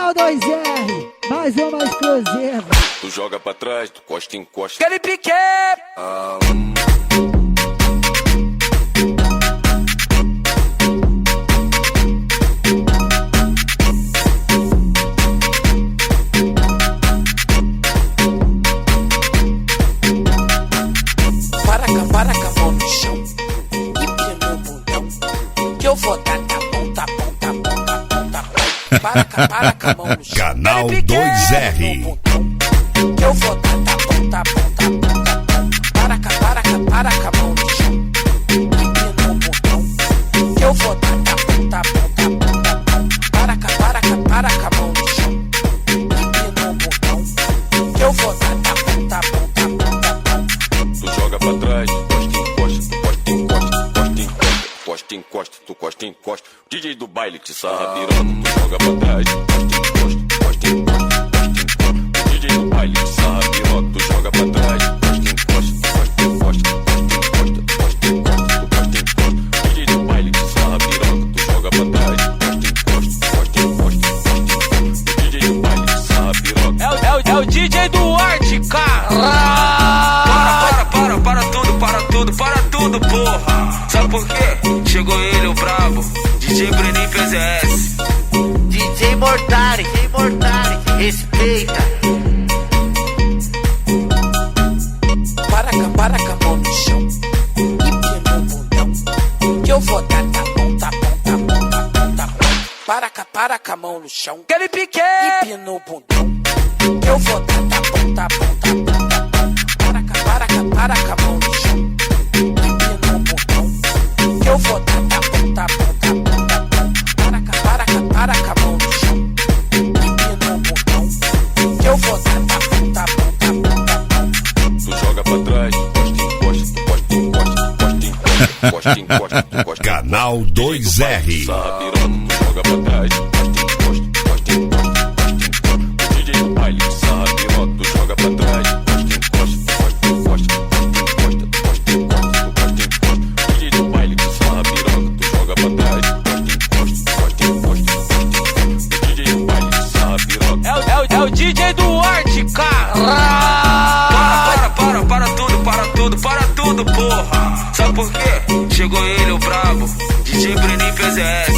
Canal 2R, mais uma exclusiva. Tu joga pra trás, tu costa, encosta. Aquele pique! Para com a mão no chão e pelo bundão, que eu vou dar tá bom. Para com a mão no chão. Canal 2R. Que eu vou dar tá bom. Para com a mão no chão e pelo bundão, que eu vou dar tá bom. Para com a mão no chão e pelo bundão, que eu vou dar tá bom. Tu joga pra trás, tu costa, encosta. Tu costa, encosta. DJ do baile que sarra piroca. Tu joga pra trás, costa, encosta. O DJ do baile que sarra piroca. Tu joga pra trás, costa, encosta. Tu costa, encosta. O DJ do baile que sarra piroca. Tu joga pra trás, costa, encosta. O DJ do baile que sarra piroca. É o DJ do Arte, cara. Para tudo, porra. Sabe por quê? Chegou ele, o brabo, DJ Breninho PZS. DJ Mortari, respeita. Para com a mão no chão e pelo bundão, que eu vou dar tá bom. Para com a mão no chão, aquele pique e pino bundão, que eu vou dar tá bom. Para com a mão no chão e pino bundão, que eu vou dar tá bom. Para com a mão no chão e pino bundão, que eu vou dar tá bom. Tu joga pra trás, costa, encosta. Canal 2R. Sarra piroca, tu joga pra trás, costa, encosta. O DJ do baile que sarra piroca, tu joga pra trás, costa, encosta. Tu costa, encosta. O DJ do baile que sarra piroca, tu joga pra trás, costa, encosta. O DJ do baile que sarra piroca. É o DJ do Arte, cara. Para tudo, porra. Sabe por quê? Chegou ele, o brabo, DJ Breninho PZS.